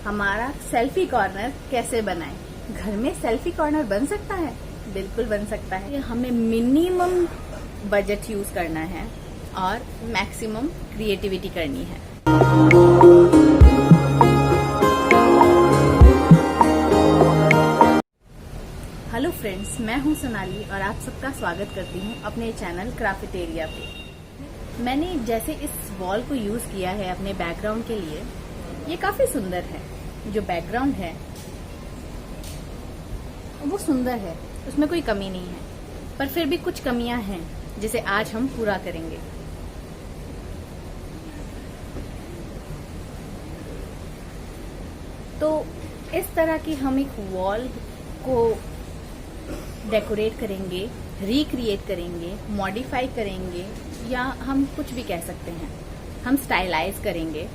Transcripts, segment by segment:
हमारा selfie corner कैसे बनाएं। घर में सेल्फी कॉर्नर बन सकता है, बिल्कुल बन सकता है। हमें मिनिमम बजट यूज करना है और मैक्सिमम क्रिएटिविटी करनी है। हेलो फ्रेंड्स, मैं हूं सोनाली और आप सबका स्वागत करती हूं अपने चैनल क्राफ्टेरिया पे। मैंने जैसे इस वॉल को यूज किया है अपने बैकग्राउंड के लिए, ये काफी सुंदर है। जो बैकग्राउंड है वो सुंदर है, उसमें कोई कमी नहीं है, पर फिर भी कुछ कमियां हैं जिसे आज हम पूरा करेंगे। तो इस तरह की हम एक वॉल को डेकोरेट करेंगे, रिक्रिएट करेंगे, मॉडिफाई करेंगे, या हम कुछ भी कह सकते हैं, हम स्टाइलाइज करेंगे।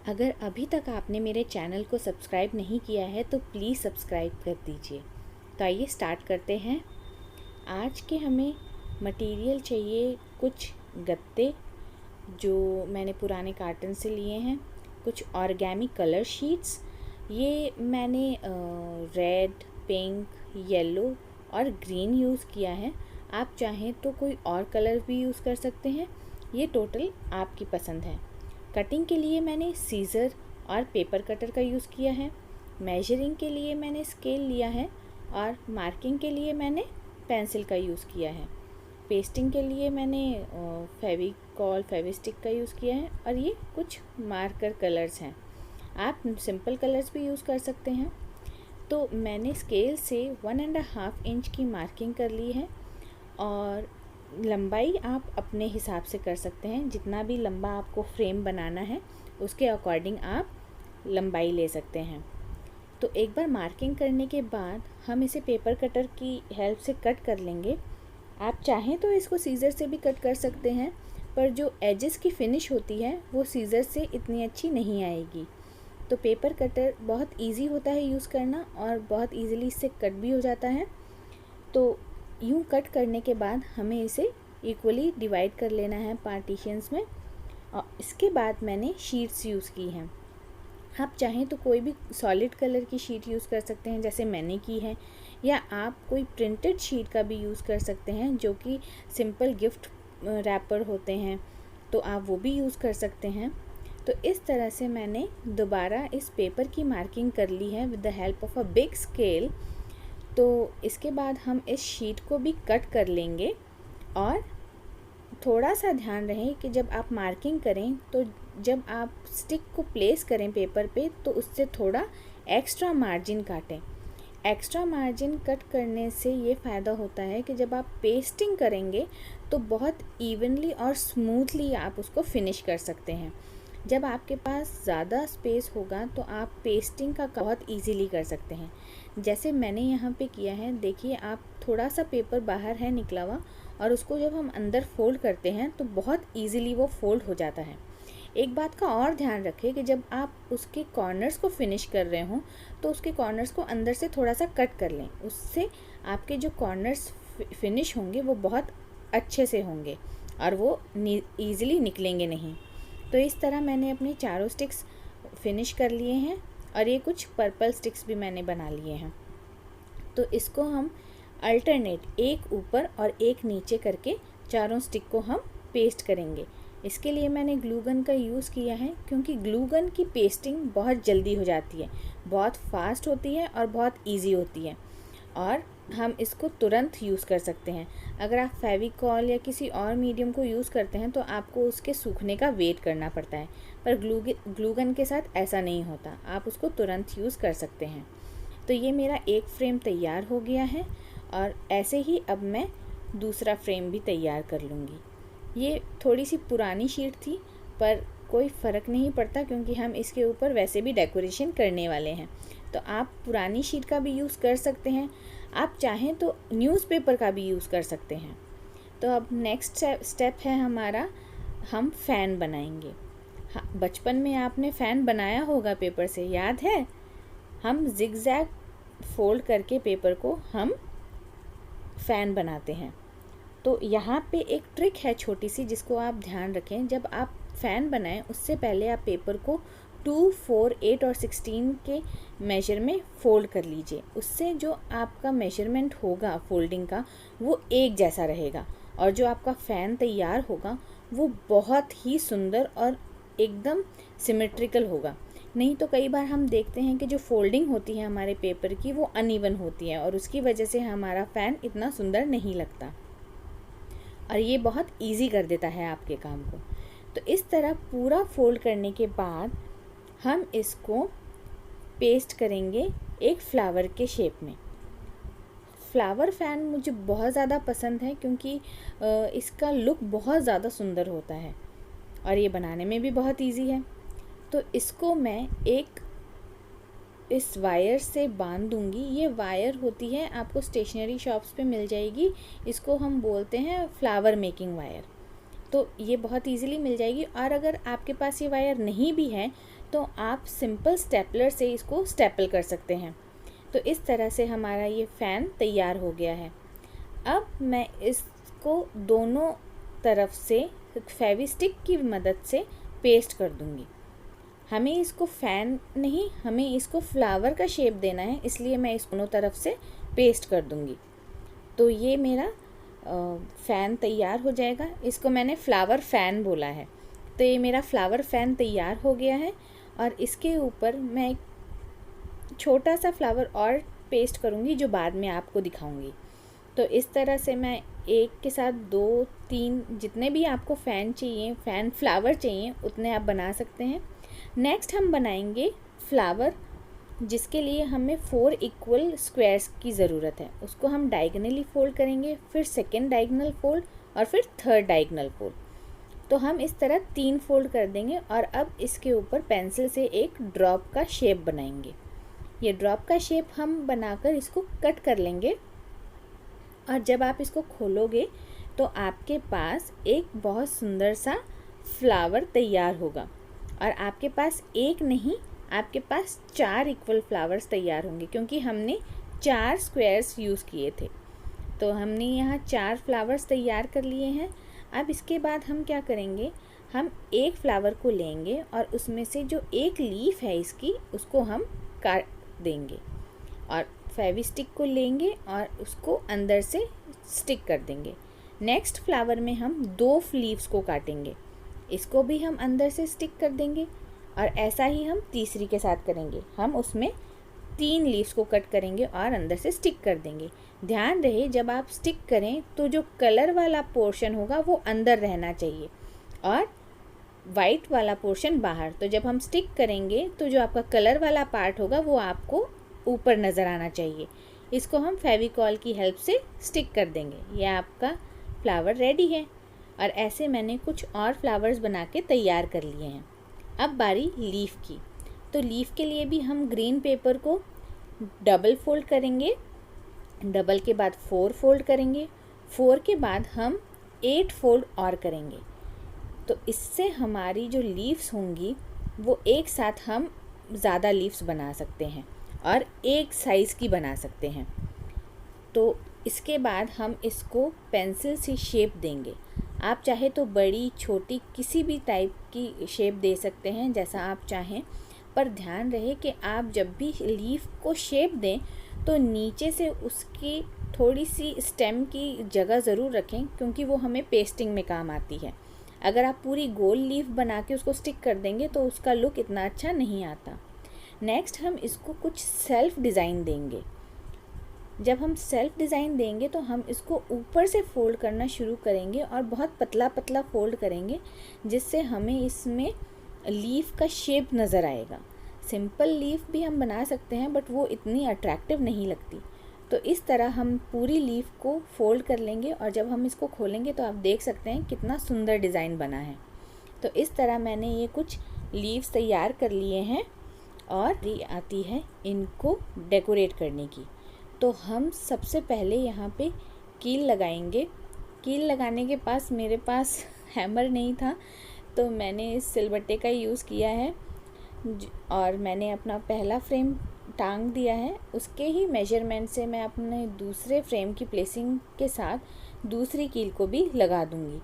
अगर अभी तक आपने मेरे चैनल को सब्सक्राइब नहीं किया है तो प्लीज़ सब्सक्राइब कर दीजिए। तो आइए स्टार्ट करते हैं। आज के हमें मटेरियल चाहिए कुछ गत्ते जो मैंने पुराने कार्टन से लिए हैं, कुछ ऑर्गेमी कलर शीट्स, ये मैंने रेड, पिंक, येलो और ग्रीन यूज़ किया है। आप चाहें तो कोई और कलर भी यूज़ कर सकते हैं, ये टोटल आपकी पसंद है। कटिंग के लिए मैंने सीज़र और पेपर कटर का यूज़ किया है। मेजरिंग के लिए मैंने स्केल लिया है और मार्किंग के लिए मैंने पेंसिल का यूज़ किया है। पेस्टिंग के लिए मैंने फेविकॉल, फेविस्टिक का यूज़ किया है और ये कुछ मार्कर कलर्स हैं। आप सिंपल कलर्स भी यूज़ कर सकते हैं। तो मैंने स्केल से 1.5 इंच की मार्किंग कर ली है और लंबाई आप अपने हिसाब से कर सकते हैं। जितना भी लंबा आपको फ्रेम बनाना है उसके अकॉर्डिंग आप लंबाई ले सकते हैं। तो एक बार मार्किंग करने के बाद हम इसे पेपर कटर की हेल्प से कट कर लेंगे। आप चाहें तो इसको सीज़र से भी कट कर सकते हैं, पर जो एजेस की फिनिश होती है वो सीज़र से इतनी अच्छी नहीं आएगी। तो पेपर कटर बहुत इजी होता है यूज़ करना और बहुत इजीली इससे कट भी हो जाता है। तो यूँ कट करने के बाद हमें इसे इक्वली डिवाइड कर लेना है पार्टीशंस में। और इसके बाद मैंने शीट्स यूज़ की हैं। आप चाहें तो कोई भी सॉलिड कलर की शीट यूज़ कर सकते हैं जैसे मैंने की है, या आप कोई प्रिंटेड शीट का भी यूज़ कर सकते हैं जो कि सिंपल गिफ्ट रैपर होते हैं, तो आप वो भी यूज़ कर सकते हैं। तो इस तरह से मैंने दोबारा इस पेपर की मार्किंग कर ली है with the help of a big scale. तो इसके बाद हम इस शीट को भी कट कर लेंगे और थोड़ा सा ध्यान रहे कि जब आप मार्किंग करें तो जब आप स्टिक को प्लेस करें पेपर पे तो उससे थोड़ा एक्स्ट्रा मार्जिन काटें। एक्स्ट्रा मार्जिन कट करने से ये फ़ायदा होता है कि जब आप पेस्टिंग करेंगे तो बहुत इवनली और स्मूथली आप उसको फिनिश कर सकते हैं। जब आपके पास ज़्यादा स्पेस होगा तो आप पेस्टिंग का बहुत इजीली कर सकते हैं, जैसे मैंने यहाँ पे किया है। देखिए, आप थोड़ा सा पेपर बाहर है निकला हुआ और उसको जब हम अंदर फोल्ड करते हैं तो बहुत इजीली वो फोल्ड हो जाता है। एक बात का और ध्यान रखें कि जब आप उसके कॉर्नर्स को फिनिश कर रहे हों तो उसके कॉर्नर्स को अंदर से थोड़ा सा कट कर लें, उससे आपके जो कॉर्नर्स फिनिश होंगे वो बहुत अच्छे से होंगे और वो ईज़िली निकलेंगे नहीं। तो इस तरह मैंने अपने चारों स्टिक्स फिनिश कर लिए हैं और ये कुछ पर्पल स्टिक्स भी मैंने बना लिए हैं। तो इसको हम अल्टरनेट एक ऊपर और एक नीचे करके चारों स्टिक को हम पेस्ट करेंगे। इसके लिए मैंने ग्लू गन का यूज़ किया है क्योंकि ग्लू गन की पेस्टिंग बहुत जल्दी हो जाती है, बहुत फास्ट होती है और बहुत इजी होती है और हम इसको तुरंत यूज़ कर सकते हैं। अगर आप फेविकॉल या किसी और मीडियम को यूज़ करते हैं तो आपको उसके सूखने का वेट करना पड़ता है, पर ग्लू गन के साथ ऐसा नहीं होता, आप उसको तुरंत यूज़ कर सकते हैं। तो ये मेरा एक फ्रेम तैयार हो गया है और ऐसे ही अब मैं दूसरा फ्रेम भी तैयार कर लूँगी। ये थोड़ी सी पुरानी शीट थी पर कोई फ़र्क नहीं पड़ता क्योंकि हम इसके ऊपर वैसे भी डेकोरेशन करने वाले हैं। तो आप पुरानी शीट का भी यूज़ कर सकते हैं, आप चाहें तो न्यूज़पेपर का भी यूज़ कर सकते हैं। तो अब नेक्स्ट स्टेप है हमारा, हम फ़ैन बनाएंगे। हाँ, बचपन में आपने फ़ैन बनाया होगा पेपर से, याद है? हम जिगजैग फोल्ड करके पेपर को हम फ़ैन बनाते हैं। तो यहाँ पे एक ट्रिक है छोटी सी जिसको आप ध्यान रखें। जब आप फ़ैन बनाएं उससे पहले आप पेपर को 2, 4, 8 और 16 के मेजर में फ़ोल्ड कर लीजिए। उससे जो आपका मेजरमेंट होगा फ़ोल्डिंग का वो एक जैसा रहेगा और जो आपका फ़ैन तैयार होगा वो बहुत ही सुंदर और एकदम सिमेट्रिकल होगा। नहीं तो कई बार हम देखते हैं कि जो फ़ोल्डिंग होती है हमारे पेपर की वो अनइवन होती है और उसकी वजह से हमारा फ़ैन इतना सुंदर नहीं लगता और ये बहुत इजी कर देता है आपके काम को। तो इस तरह पूरा फ़ोल्ड करने के बाद हम इसको पेस्ट करेंगे एक फ्लावर के शेप में। फ्लावर फ़ैन मुझे बहुत ज़्यादा पसंद है क्योंकि इसका लुक बहुत ज़्यादा सुंदर होता है और ये बनाने में भी बहुत इजी है। तो इसको मैं एक इस वायर से बांध दूंगी। ये वायर होती है, आपको स्टेशनरी शॉप्स पे मिल जाएगी। इसको हम बोलते हैं फ्लावर मेकिंग वायर। तो ये बहुत इजीली मिल जाएगी और अगर आपके पास ये वायर नहीं भी है तो आप सिंपल स्टेपलर से इसको स्टेपल कर सकते हैं। तो इस तरह से हमारा ये फ़ैन तैयार हो गया है। अब मैं इसको दोनों तरफ से फेविस्टिक की मदद से पेस्ट कर दूंगी। हमें इसको फ़ैन नहीं, हमें इसको फ्लावर का शेप देना है, इसलिए मैं इस दोनों तरफ से पेस्ट कर दूंगी। तो ये मेरा फ़ैन तैयार हो जाएगा। इसको मैंने फ्लावर फ़ैन बोला है। तो ये मेरा फ्लावर फ़ैन तैयार हो गया है और इसके ऊपर मैं एक छोटा सा फ्लावर और पेस्ट करूँगी जो बाद में आपको दिखाऊँगी। तो इस तरह से मैं एक के साथ 2, 3 जितने भी आपको फ़ैन चाहिए, फ़ैन फ्लावर चाहिए उतने आप बना सकते हैं। नेक्स्ट हम बनाएंगे फ्लावर, जिसके लिए हमें 4 इक्वल स्क्वायर्स की ज़रूरत है। उसको हम डायगनली फोल्ड करेंगे, फिर सेकेंड डायगनल फोल्ड और फिर थर्ड डायगनल फोल्ड। तो हम इस तरह 3 फोल्ड कर देंगे और अब इसके ऊपर पेंसिल से एक ड्रॉप का शेप बनाएंगे। ये ड्रॉप का शेप हम बनाकर इसको कट कर लेंगे और जब आप इसको खोलोगे तो आपके पास एक बहुत सुंदर सा फ्लावर तैयार होगा और आपके पास एक नहीं, आपके पास 4 इक्वल फ्लावर्स तैयार होंगे क्योंकि हमने 4 स्क्वायर्स यूज़ किए थे। तो हमने यहाँ 4 फ्लावर्स तैयार कर लिए हैं। अब इसके बाद हम क्या करेंगे, हम एक फ्लावर को लेंगे और उसमें से जो एक लीफ है इसकी उसको हम काट देंगे और फेविस्टिक को लेंगे और उसको अंदर से स्टिक कर देंगे। नेक्स्ट फ्लावर में हम 2 लीव्स को काटेंगे, इसको भी हम अंदर से स्टिक कर देंगे और ऐसा ही हम तीसरी के साथ करेंगे। हम उसमें 3 लीव्स को कट करेंगे और अंदर से स्टिक कर देंगे। ध्यान रहे जब आप स्टिक करें तो जो कलर वाला पोर्शन होगा वो अंदर रहना चाहिए और वाइट वाला पोर्शन बाहर। तो जब हम स्टिक करेंगे तो जो आपका कलर वाला पार्ट होगा वो आपको ऊपर नज़र आना चाहिए। इसको हम फेविकॉल की हेल्प से स्टिक कर देंगे। ये आपका फ्लावर रेडी है और ऐसे मैंने कुछ और फ्लावर्स बना के तैयार कर लिए हैं। अब बारी लीफ की। तो लीफ के लिए भी हम ग्रीन पेपर को डबल फोल्ड करेंगे, डबल के बाद 4 फोल्ड करेंगे, 4 के बाद हम 8 फोल्ड और करेंगे। तो इससे हमारी जो लीव्स होंगी वो एक साथ हम ज़्यादा लीव्स बना सकते हैं और एक साइज़ की बना सकते हैं। तो इसके बाद हम इसको पेंसिल से शेप देंगे। आप चाहे तो बड़ी छोटी किसी भी टाइप की शेप दे सकते हैं जैसा आप चाहें, पर ध्यान रहे कि आप जब भी लीफ को शेप दें तो नीचे से उसकी थोड़ी सी स्टेम की जगह ज़रूर रखें क्योंकि वो हमें पेस्टिंग में काम आती है। अगर आप पूरी गोल लीफ बना के उसको स्टिक कर देंगे तो उसका लुक इतना अच्छा नहीं आता। नेक्स्ट हम इसको कुछ सेल्फ डिज़ाइन देंगे। जब हम सेल्फ डिज़ाइन देंगे तो हम इसको ऊपर से फोल्ड करना शुरू करेंगे और बहुत पतला पतला फोल्ड करेंगे जिससे हमें इसमें लीफ का शेप नज़र आएगा। सिंपल लीफ भी हम बना सकते हैं बट वो इतनी अट्रैक्टिव नहीं लगती। तो इस तरह हम पूरी लीफ को फोल्ड कर लेंगे और जब हम इसको खोलेंगे तो आप देख सकते हैं कितना सुंदर डिज़ाइन बना है। तो इस तरह मैंने ये कुछ लीव्स तैयार कर लिए हैं और ये आती है इनको डेकोरेट करने की। तो हम सबसे पहले यहाँ पे कील लगाएंगे। कील लगाने के पास मेरे पास हैमर नहीं था तो मैंने इस सिलबट्टे का यूज़ किया है और मैंने अपना पहला फ्रेम टांग दिया है। उसके ही मेजरमेंट से मैं अपने दूसरे फ्रेम की प्लेसिंग के साथ दूसरी कील को भी लगा दूंगी।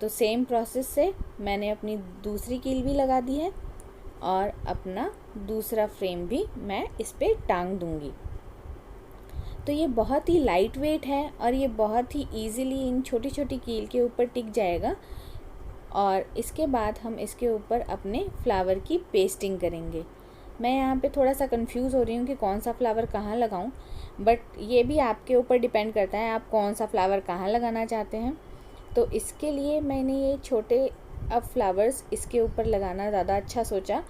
तो सेम प्रोसेस से मैंने अपनी दूसरी कील भी लगा दी है और अपना दूसरा फ्रेम भी मैं इस पे टांग दूँगी। तो ये बहुत ही लाइट वेट है और ये बहुत ही ईज़िली इन छोटी छोटी कील के ऊपर टिक जाएगा। और इसके बाद हम इसके ऊपर अपने फ्लावर की पेस्टिंग करेंगे। मैं यहाँ पे थोड़ा सा कंफ्यूज हो रही हूँ कि कौन सा फ्लावर कहाँ लगाऊँ, बट ये भी आपके ऊपर डिपेंड करता है आप कौन सा फ्लावर कहाँ लगाना चाहते हैं। तो इसके लिए मैंने ये छोटे अब फ्लावर्स इसके ऊपर लगाना ज़्यादा अच्छा सोचा।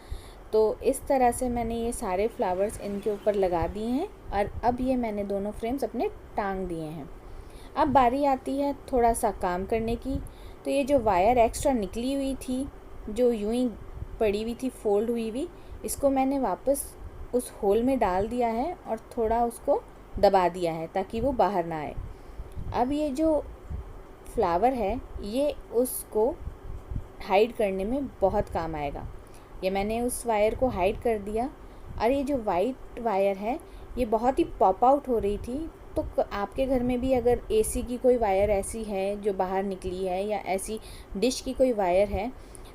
तो इस तरह से मैंने ये सारे फ्लावर्स इनके ऊपर लगा दिए हैं और अब ये मैंने दोनों फ्रेम्स अपने टांग दिए हैं। अब बारी आती है थोड़ा सा काम करने की। तो ये जो वायर एक्स्ट्रा निकली हुई थी, जो यूं ही पड़ी हुई थी फोल्ड हुई हुई, इसको मैंने वापस उस होल में डाल दिया है और थोड़ा उसको दबा दिया है ताकि वो बाहर ना आए। अब ये जो फ्लावर है ये उसको हाइड करने में बहुत काम आएगा। ये मैंने उस वायर को हाइड कर दिया और ये जो वाइट वायर है ये बहुत ही पॉप आउट हो रही थी। तो आपके घर में भी अगर एसी की कोई वायर ऐसी है जो बाहर निकली है या ऐसी डिश की कोई वायर है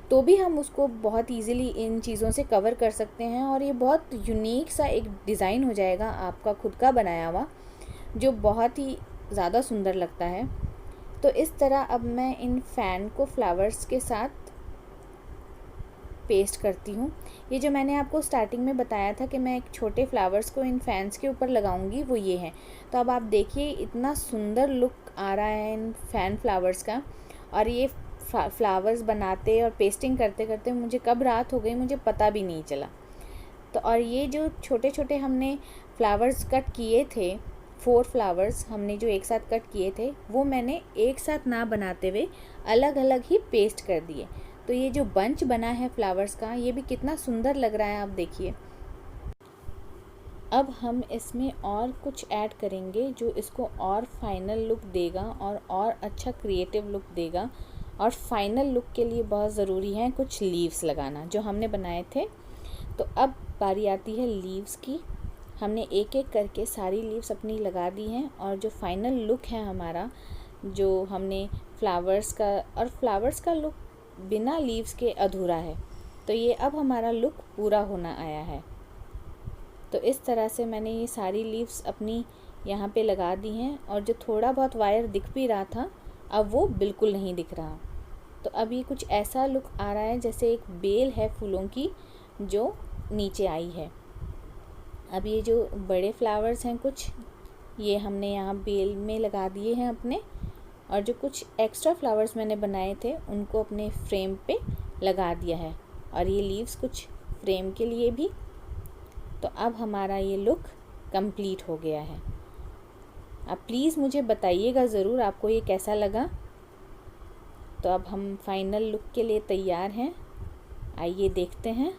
तो भी हम उसको बहुत इजीली इन चीज़ों से कवर कर सकते हैं और ये बहुत यूनिक सा एक डिज़ाइन हो जाएगा आपका खुद का बनाया हुआ, जो बहुत ही ज़्यादा सुंदर लगता है। तो इस तरह अब मैं इन फ़ैन को फ्लावर्स के साथ पेस्ट करती हूँ। ये जो मैंने आपको स्टार्टिंग में बताया था कि मैं एक छोटे फ्लावर्स को इन फैंस के ऊपर लगाऊंगी, वो ये है। तो अब आप देखिए इतना सुंदर लुक आ रहा है इन फैन फ्लावर्स का। और ये फ्लावर्स बनाते और पेस्टिंग करते करते मुझे कब रात हो गई मुझे पता भी नहीं चला। तो और ये जो छोटे छोटे हमने फ्लावर्स कट किए थे, 4 फ्लावर्स हमने जो एक साथ कट किए थे, वो मैंने एक साथ ना बनाते हुए अलग अलग ही पेस्ट कर दिए। तो ये जो बंच बना है फ्लावर्स का ये भी कितना सुंदर लग रहा है, आप देखिए। अब हम इसमें और कुछ ऐड करेंगे जो इसको और फाइनल लुक देगा और अच्छा क्रिएटिव लुक देगा। और फाइनल लुक के लिए बहुत ज़रूरी है कुछ लीव्स लगाना जो हमने बनाए थे। तो अब बारी आती है लीव्स की। हमने एक एक करके सारी लीव्स अपनी लगा दी हैं और जो फाइनल लुक है हमारा, जो हमने फ्लावर्स का लुक बिना लीव्स के अधूरा है। तो ये अब हमारा लुक पूरा होना आया है। तो इस तरह से मैंने ये सारी लीव्स अपनी यहाँ पे लगा दी हैं और जो थोड़ा बहुत वायर दिख भी रहा था अब वो बिल्कुल नहीं दिख रहा। तो अब ये कुछ ऐसा लुक आ रहा है जैसे एक बेल है फूलों की जो नीचे आई है। अब ये जो बड़े फ्लावर्स हैं कुछ, ये हमने यहाँ बेल में लगा दिए हैं अपने, और जो कुछ एक्स्ट्रा फ्लावर्स मैंने बनाए थे उनको अपने फ्रेम पे लगा दिया है। और ये लीव्स कुछ फ्रेम के लिए भी। तो अब हमारा ये लुक कंप्लीट हो गया है। अब प्लीज़ मुझे बताइएगा ज़रूर आपको ये कैसा लगा। तो अब हम फाइनल लुक के लिए तैयार हैं, आइए देखते हैं।